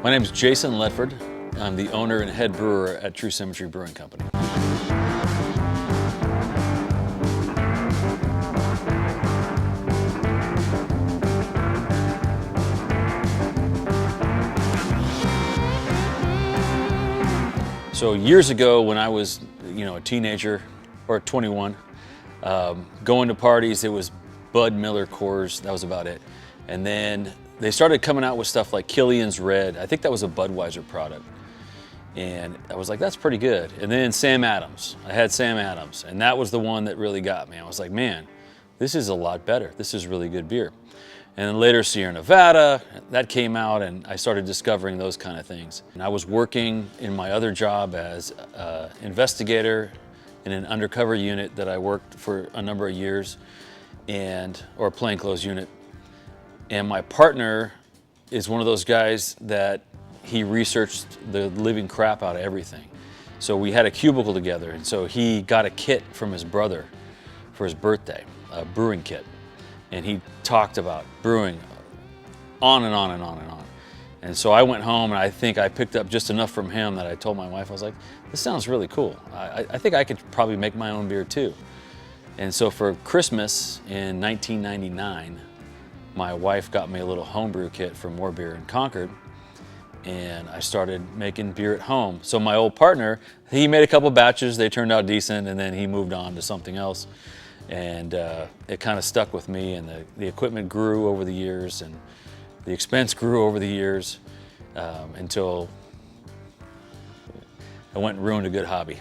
My name is Jason Ledford. I'm the owner and head brewer at True Symmetry Brewing Company. So years ago when I was, a teenager or 21, going to parties, it was Bud Miller Coors, that was about it. And then they started coming out with stuff like Killian's Red. I think that was a Budweiser product. And I was like, that's pretty good. And then Sam Adams, I had Sam Adams, and that was the one that really got me. I was like, man, this is a lot better. This is really good beer. And then later Sierra Nevada, that came out, and I started discovering those kind of things. And I was working in my other job as an investigator in an undercover unit that I worked for a number of years, or a plainclothes unit. And my partner is one of those guys that he researched the living crap out of everything. So we had a cubicle together, and so he got a kit from his brother for his birthday, a brewing kit. And he talked about brewing on and on and on and on. And so I went home, and I think I picked up just enough from him that I told my wife, I was like, this sounds really cool. I think I could probably make my own beer too. And so for Christmas in 1999, my wife got me a little homebrew kit from More Beer in Concord, and I started making beer at home. So my old partner, he made a couple batches, they turned out decent, and then he moved on to something else. And it kind of stuck with me, and the equipment grew over the years, and the expense grew over the years, until I went and ruined a good hobby.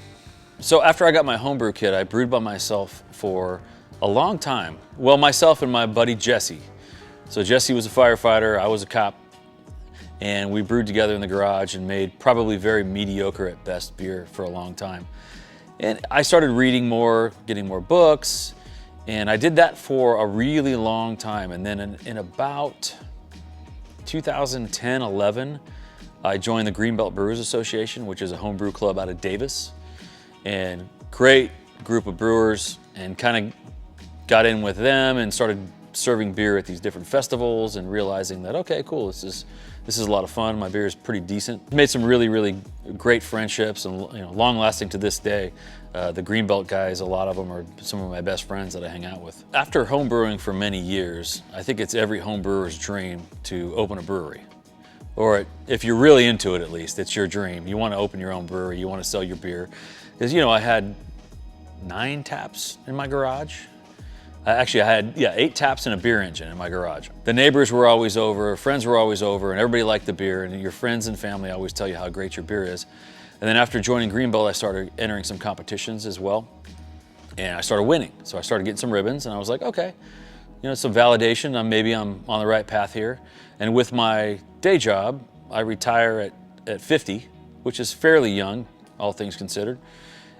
So after I got my homebrew kit, I brewed by myself for a long time. Well, myself and my buddy Jesse. So Jesse was a firefighter, I was a cop, and we brewed together in the garage and made probably very mediocre at best beer for a long time. And I started reading more, getting more books, and I did that for a really long time. And then in about 2010, 11, I joined the Greenbelt Brewers Association, which is a homebrew club out of Davis. And great group of brewers, and kind of got in with them and started serving beer at these different festivals and realizing that, okay, cool, this is a lot of fun. My beer is pretty decent. Made some really, really great friendships, and long lasting to this day. The Greenbelt guys, a lot of them are some of my best friends that I hang out with. After home brewing for many years, I think it's every home brewer's dream to open a brewery. Or if you're really into it, at least, it's your dream. You want to open your own brewery, you want to sell your beer. Because I had 9 taps in my garage. Actually, I had 8 taps and a beer engine in my garage. The neighbors were always over, friends were always over, and everybody liked the beer, and your friends and family always tell you how great your beer is. And then after joining Greenbelt, I started entering some competitions as well, and I started winning. So I started getting some ribbons, and I was like, okay, some validation, maybe I'm on the right path here. And with my day job, I retire at 50, which is fairly young, all things considered.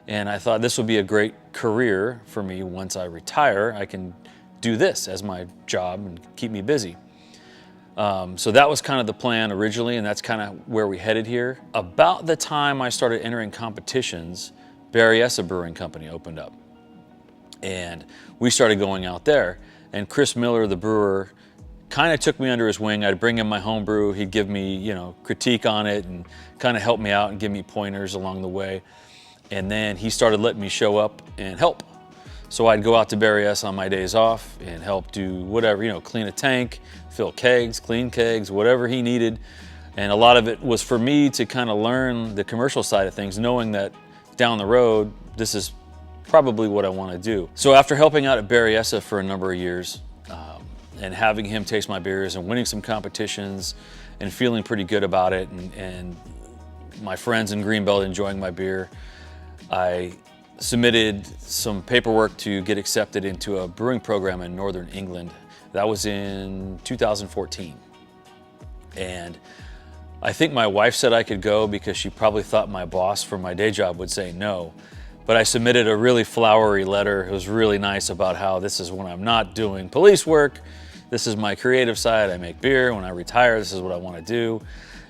And I thought this would be a great career for me. Once I retire, I can do this as my job and keep me busy. So that was kind of the plan originally, and that's kind of where we headed here. About the time I started entering competitions, Berryessa Brewing Company opened up. And we started going out there. And Chris Miller, the brewer, kind of took me under his wing. I'd bring him my home brew. He'd give me, critique on it and kind of help me out and give me pointers along the way. And then he started letting me show up and help. So I'd go out to Berryessa on my days off and help do whatever, clean a tank, fill kegs, clean kegs, whatever he needed. And a lot of it was for me to kind of learn the commercial side of things, knowing that down the road, this is probably what I want to do. So after helping out at Berryessa for a number of years, and having him taste my beers and winning some competitions and feeling pretty good about it, and my friends in Greenbelt enjoying my beer, I submitted some paperwork to get accepted into a brewing program in Northern England. That was in 2014. And I think my wife said I could go because she probably thought my boss for my day job would say no. But I submitted a really flowery letter. It was really nice about how this is when I'm not doing police work. This is my creative side. I make beer. When I retire, this is what I want to do.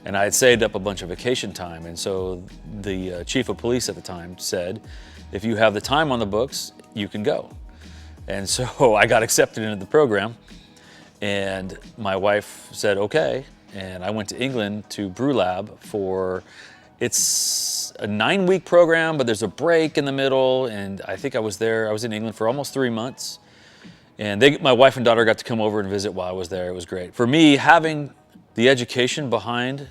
And I had saved up a bunch of vacation time. And so the chief of police at the time said, if you have the time on the books, you can go. And so I got accepted into the program, and my wife said, okay. and I went to England to Brew Lab it's a 9-week program, but there's a break in the middle, and I think I was in England for almost 3 months. And my wife and daughter got to come over and visit while I was there. It was great. For me, having the education behind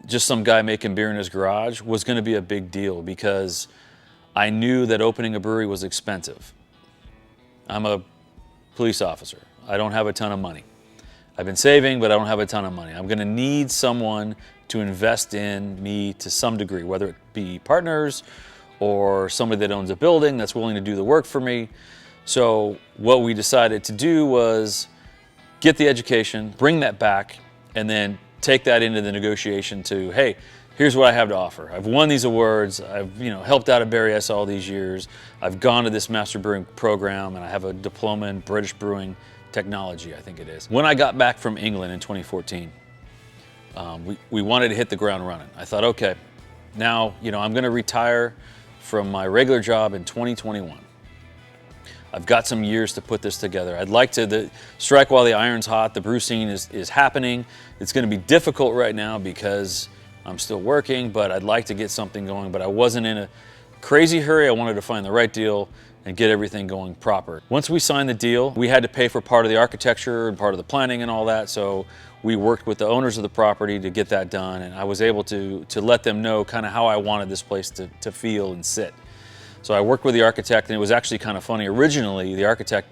just some guy making beer in his garage was going to be a big deal, because I knew that opening a brewery was expensive. I'm a police officer. I don't have a ton of money. I've been saving, but I don't have a ton of money. I'm going to need someone to invest in me to some degree, whether it be partners or somebody that owns a building that's willing to do the work for me. So what we decided to do was get the education, bring that back, and then take that into the negotiation to, hey, here's what I have to offer. I've won these awards. I've helped out at Barry S all these years. I've gone to this master brewing program, and I have a diploma in British brewing technology, I think it is. When I got back from England in 2014, we wanted to hit the ground running. I thought, okay, now I'm going to retire from my regular job in 2021. I've got some years to put this together. I'd like to strike while the iron's hot. The brew scene is happening. It's going to be difficult right now because I'm still working, but I'd like to get something going. But I wasn't in a crazy hurry. I wanted to find the right deal and get everything going proper. Once we signed the deal, we had to pay for part of the architecture and part of the planning and all that. So we worked with the owners of the property to get that done. And I was able to let them know kind of how I wanted this place to feel and sit. So I worked with the architect, and it was actually kind of funny. Originally, the architect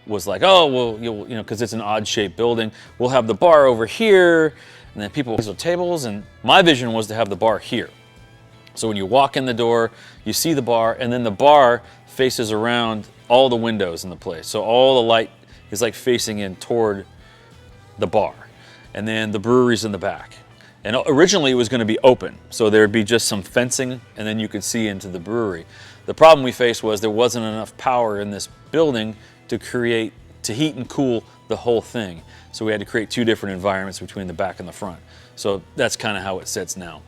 was like, oh, well, because it's an odd-shaped building, we'll have the bar over here, and then people with tables, and my vision was to have the bar here. So when you walk in the door, you see the bar, and then the bar faces around all the windows in the place. So all the light is like facing in toward the bar, and then the brewery's in the back. And originally it was going to be open, so there'd be just some fencing, and then you could see into the brewery. The problem we faced was there wasn't enough power in this building to heat and cool the whole thing. So we had to create 2 different environments between the back and the front. So that's kind of how it sits now.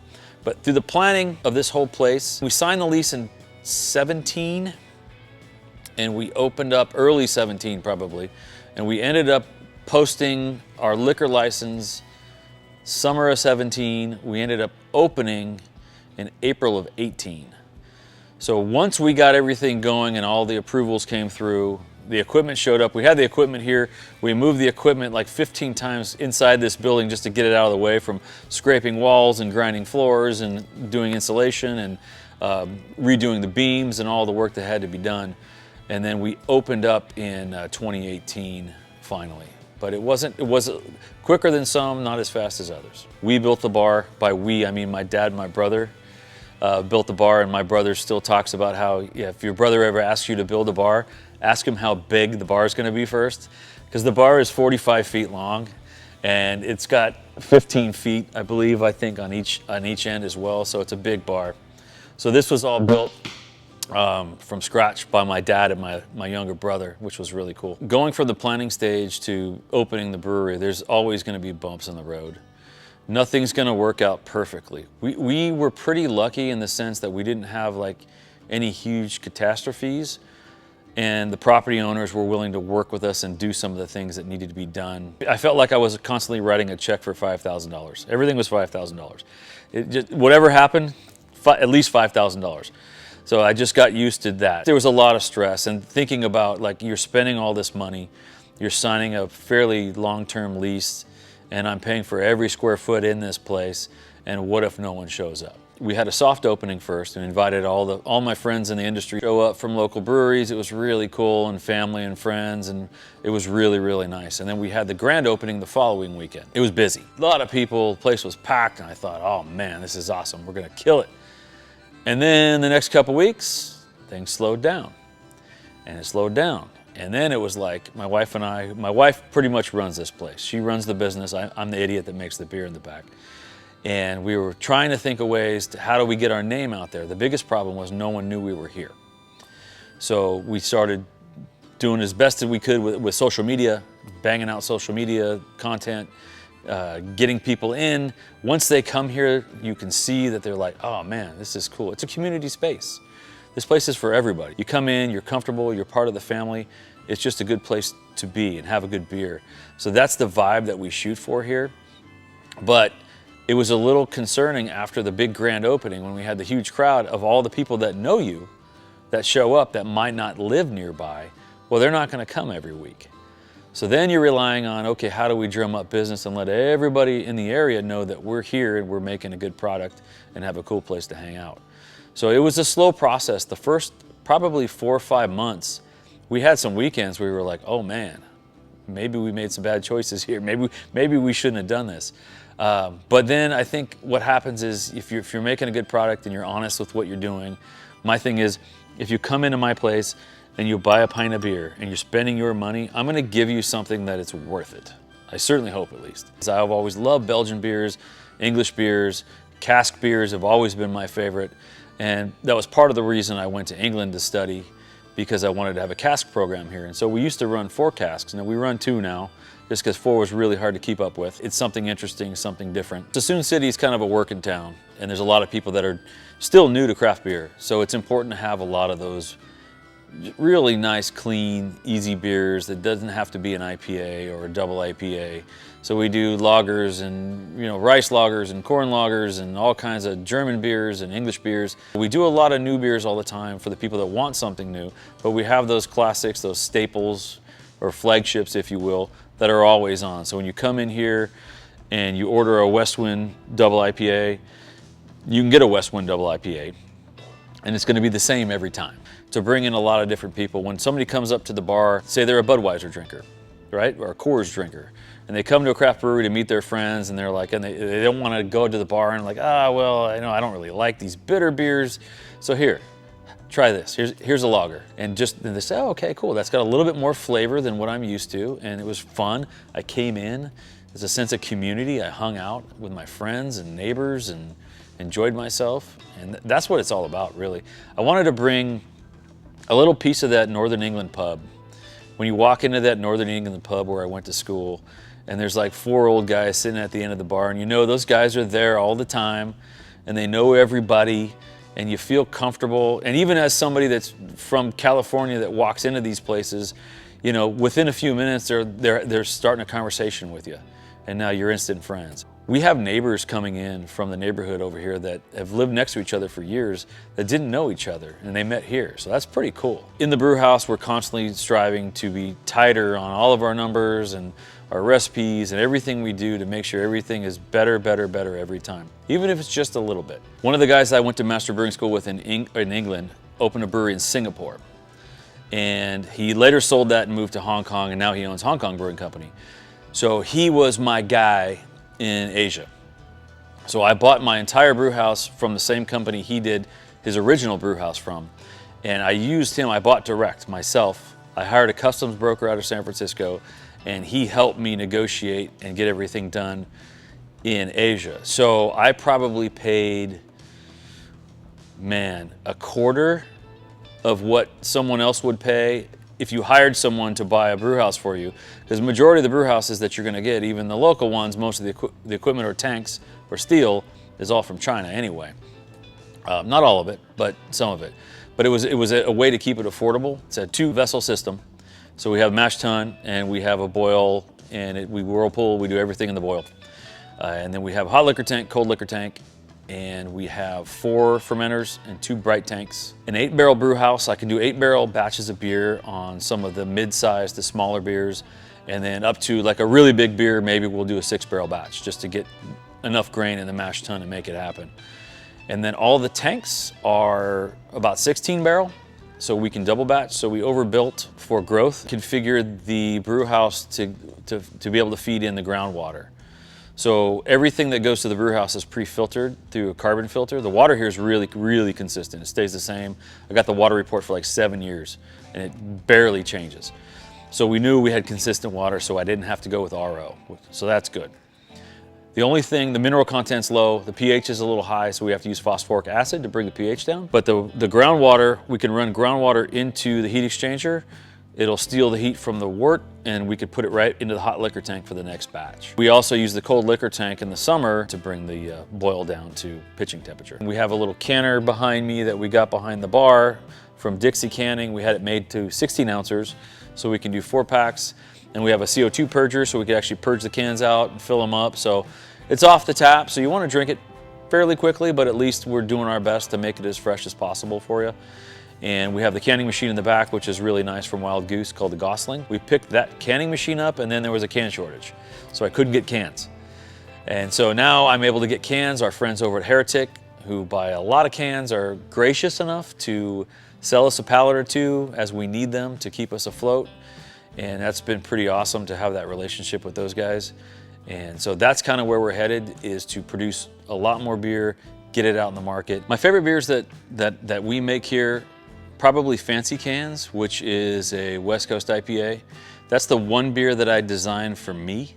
But through the planning of this whole place, we signed the lease in 17, and we opened up early 17 probably, and we ended up posting our liquor license summer of 17. We ended up opening in April of 18. So once we got everything going and all the approvals came through, the equipment showed up. We had the equipment here. We moved the equipment like 15 times inside this building just to get it out of the way, from scraping walls and grinding floors and doing insulation and redoing the beams and all the work that had to be done. And then we opened up in 2018 finally. But it was quicker than some, not as fast as others. We built the bar. By we, I mean my dad and my brother built the bar, and my brother still talks about how, if your brother ever asks you to build a bar, ask him how big the bar is going to be first, because the bar is 45 feet long, and it's got 15 feet, I think, on each end as well. So it's a big bar. So this was all built from scratch by my dad and my younger brother, which was really cool. Going from the planning stage to opening the brewery, there's always going to be bumps in the road. Nothing's going to work out perfectly. We were pretty lucky in the sense that we didn't have like any huge catastrophes, and the property owners were willing to work with us and do some of the things that needed to be done. I felt like I was constantly writing a check for $5,000. Everything was $5,000. Whatever happened, at least $5,000. So I just got used to that. There was a lot of stress, and thinking about, like, you're spending all this money, you're signing a fairly long-term lease, and I'm paying for every square foot in this place, and what if no one shows up? We had a soft opening first and invited all my friends in the industry to show up from local breweries. It was really cool, and family and friends, and it was really, really nice. And then we had the grand opening the following weekend. It was busy. A lot of people, the place was packed, and I thought, oh man, this is awesome. We're gonna kill it. And then the next couple weeks, things slowed down, and it slowed down. And then it was like my wife pretty much runs this place. She runs the business. I'm the idiot that makes the beer in the back. And we were trying to think of ways to how do we get our name out there. The biggest problem was no one knew we were here. So we started doing as best as we could with social media, banging out social media content, getting people in. Once they come here, you can see that they're like, oh man, this is cool. It's a community space. This place is for everybody. You come in, you're comfortable, you're part of the family. It's just a good place to be and have a good beer. So that's the vibe that we shoot for here. But it was a little concerning after the big grand opening when we had the huge crowd of all the people that know you, that show up, that might not live nearby. Well, they're not going to come every week. So then you're relying on, okay, how do we drum up business and let everybody in the area know that we're here and we're making a good product and have a cool place to hang out. So it was a slow process. The first probably 4 or 5 months, we had some weekends where we were like, oh man, maybe we made some bad choices here. Maybe we shouldn't have done this. But then I think what happens is if you're making a good product and you're honest with what you're doing, my thing is, if you come into my place and you buy a pint of beer and you're spending your money, I'm gonna give you something that it's worth it. I certainly hope, at least. I've always loved Belgian beers, English beers, cask beers have always been my favorite. And that was part of the reason I went to England to study, because I wanted to have a cask program here. And so we used to run 4 casks. Now we run 2 now, just because 4 was really hard to keep up with. It's something interesting, something different. Suisun City is kind of a working town, and there's a lot of people that are still new to craft beer. So it's important to have a lot of those really nice, clean, easy beers that doesn't have to be an IPA or a double IPA. So we do lagers and rice lagers and corn lagers and all kinds of German beers and English beers. We do a lot of new beers all the time for the people that want something new, but we have those classics, those staples or flagships, if you will, that are always on. So when you come in here and you order a Westwind double IPA, you can get a Westwind double IPA, and it's going to be the same every time. To bring in a lot of different people. When somebody comes up to the bar, say they're a Budweiser drinker, right, or a Coors drinker, and they come to a craft brewery to meet their friends, and they're like, and they don't want to go to the bar and like, well, I don't really like these bitter beers, so here, try this. Here's a lager, and they say, oh, okay, cool. That's got a little bit more flavor than what I'm used to, and it was fun. I came in, there's a sense of community. I hung out with my friends and neighbors and enjoyed myself, and that's what it's all about, really. I wanted to bring a little piece of that Northern England pub. When you walk into that Northern England pub where I went to school, and there's like 4 old guys sitting at the end of the bar, and those guys are there all the time, and they know everybody, and you feel comfortable. And even as somebody that's from California that walks into these places, within a few minutes they're starting a conversation with you, and now you're instant friends. We have neighbors coming in from the neighborhood over here that have lived next to each other for years that didn't know each other, and they met here, so that's pretty cool. In the Brewhouse, we're constantly striving to be tighter on all of our numbers and our recipes and everything we do to make sure everything is better every time, even if it's just a little bit. One of the guys I went to Master Brewing School with in England opened a brewery in Singapore, and he later sold that and moved to Hong Kong, and now he owns Hong Kong Brewing Company. So he was my guy in Asia. So I bought my entire brew house from the same company he did his original brew house from, and I used him. I bought direct myself. I hired a customs broker out of San Francisco, and he helped me negotiate and get everything done in Asia. So I probably paid, a quarter of what someone else would pay if you hired someone to buy a brew house for you, because the majority of the brew houses that you're going to get, even the local ones, most of the equipment or tanks or steel is all from China anyway. Not all of it, but some of it. But it was a way to keep it affordable. It's a 2-vessel system, so we have mash tun and we have a boil, and we whirlpool. We do everything in the boil, and then we have a hot liquor tank, cold liquor tank, and we have 4 fermenters and 2 bright tanks. An 8-barrel brew house, I can do 8-barrel batches of beer on some of the mid-sized to smaller beers, and then up to like a really big beer, maybe we'll do a 6-barrel batch just to get enough grain in the mash tun and make it happen. And then all the tanks are about 16-barrel, so we can double batch. So we overbuilt for growth, configured the brew house to be able to feed in the groundwater. So everything that goes to the brew house is pre-filtered through a carbon filter. The water here is really consistent. It stays the same. I got the water report for like 7 years, and it barely changes. So we knew we had consistent water, so I didn't have to go with RO. So that's good. The only thing, the mineral content's low, the pH is a little high, so we have to use phosphoric acid to bring the pH down. But the groundwater, we can run groundwater into the heat exchanger. It'll steal the heat from the wort, and we could put it right into the hot liquor tank for the next batch. We also use the cold liquor tank in the summer to bring the boil down to pitching temperature. We have a little canner behind me that we got behind the bar from Dixie Canning. We had it made to 16 ounces, so we can do 4 packs. And we have a CO2 purger, so we can actually purge the cans out and fill them up. So It's off the tap, so you want to drink it fairly quickly, but at least we're doing our best to make it as fresh as possible for you. And we have the canning machine in the back, which is really nice from Wild Goose, called the Gosling. We picked that canning machine up, and then there was a can shortage, so I couldn't get cans. And so now I'm able to get cans. Our friends over at Heretic, who buy a lot of cans, are gracious enough to sell us a pallet or two as we need them to keep us afloat. And that's been pretty awesome to have that relationship with those guys. And so that's kind of where we're headed, is to produce a lot more beer, get it out in the market. My favorite beers that we make here, probably Fancy Cans, which is a West Coast IPA. That's the one beer that I designed for me.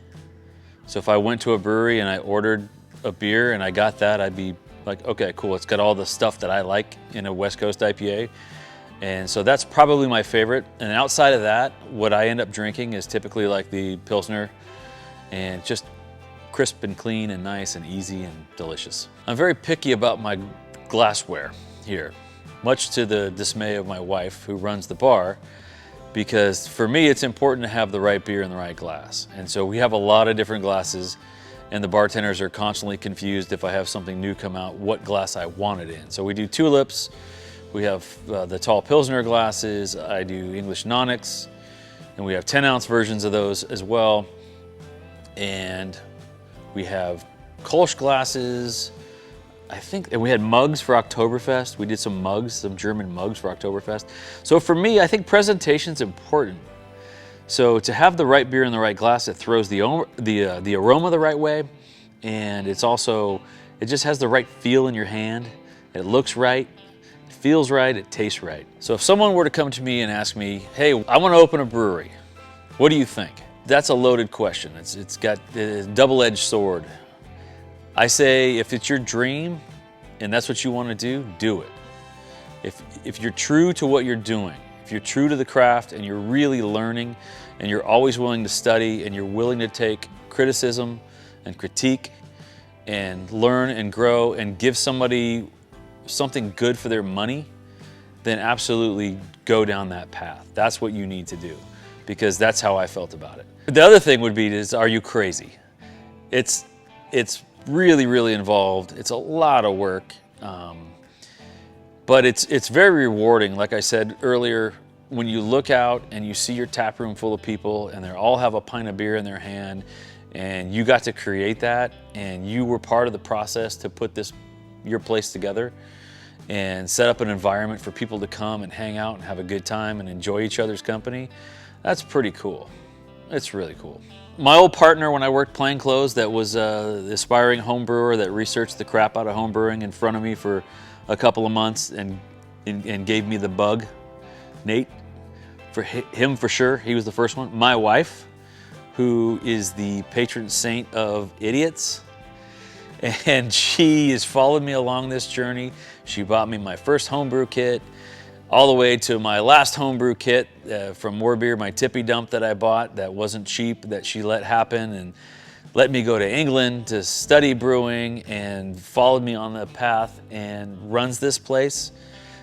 So if I went to a brewery and I ordered a beer and I got that, I'd be like, okay, cool, it's got all the stuff that I like in a West Coast IPA. And so that's probably my favorite. And outside of that, what I end up drinking is typically like the Pilsner, and just crisp and clean and nice and easy and delicious. I'm very picky about my glassware here, much to the dismay of my wife, who runs the bar, because for me it's important to have the right beer in the right glass. And so we have a lot of different glasses, and the bartenders are constantly confused if I have something new come out, what glass I want it in. So we do tulips, we have the tall Pilsner glasses, I do English Nonics, and we have 10-ounce versions of those as well. And we have Kolsch glasses, I think, and we had mugs for Oktoberfest. We did some mugs, some German mugs for Oktoberfest. So for me, I think presentation's important. So to have the right beer in the right glass, it throws the aroma the right way, and it's also, it just has the right feel in your hand. It looks right, it feels right, it tastes right. So if someone were to come to me and ask me, hey, I want to open a brewery, what do you think? That's a loaded question. It's got a double-edged sword. I say, if it's your dream and that's what you want to do it. If you're true to what you're doing, if you're true to the craft and you're really learning and you're always willing to study and you're willing to take criticism and critique and learn and grow and give somebody something good for their money, then absolutely go down that path. That's what you need to do, because that's how I felt about it. The other thing would be is, are you crazy? It's really, really involved. It's a lot of work, but it's very rewarding. Like I said earlier, when you look out and you see your tap room full of people and they all have a pint of beer in their hand, and you got to create that, and you were part of the process to put your place together and set up an environment for people to come and hang out and have a good time and enjoy each other's company, that's pretty cool. It's really cool. My old partner when I worked plainclothes, that was the aspiring home brewer that researched the crap out of home brewing in front of me for a couple of months and gave me the bug, Nate, for him for sure, he was the first one. My wife, who is the patron saint of idiots, and she has followed me along this journey. She bought me my first homebrew kit, all the way to my last homebrew kit from More Beer, my tippy dump that I bought that wasn't cheap, that she let happen and let me go to England to study brewing, and followed me on the path and runs this place.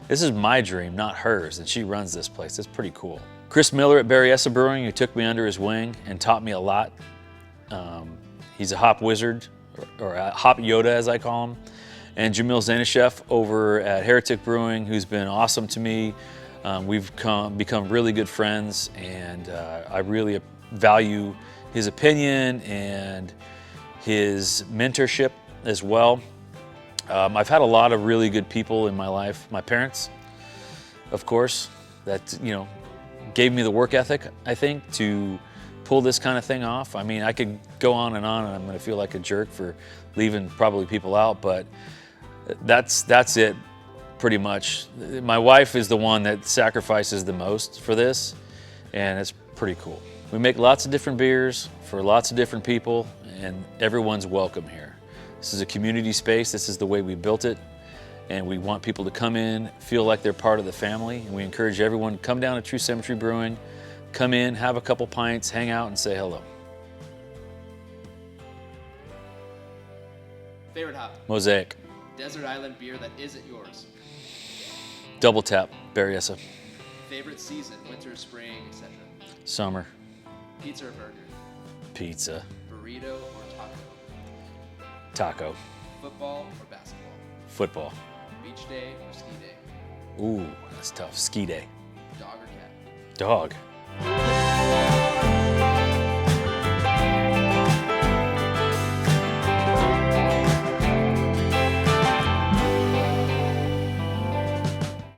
This is my dream, not hers, and she runs this place. It's pretty cool. Chris Miller at Berryessa Brewing, who took me under his wing and taught me a lot. He's a hop wizard, or a hop Yoda as I call him. And Jamil Zainashev over at Heretic Brewing, who's been awesome to me. We've become really good friends, and I really value his opinion and his mentorship as well. I've had a lot of really good people in my life. My parents, of course, that gave me the work ethic, I think, to pull this kind of thing off. I mean, I could go on and I'm going to feel like a jerk for leaving probably people out, but that's it pretty much. My wife is the one that sacrifices the most for this, and it's pretty cool. We make lots of different beers for lots of different people, and everyone's welcome here. This is a community space. This is the way we built it, and we want people to come in, feel like they're part of the family, and we encourage everyone to come down to True Symmetry Brewing, come in, have a couple pints, hang out, and say hello. Favorite hop? Mosaic. Desert Island beer that isn't yours? Double tap, Berryessa. Favorite season? Winter, spring, etc.? Summer. Pizza or burger? Pizza. Burrito or taco? Taco. Football or basketball? Football. Beach day or ski day? Ooh, that's tough. Ski day. Dog or cat? Dog.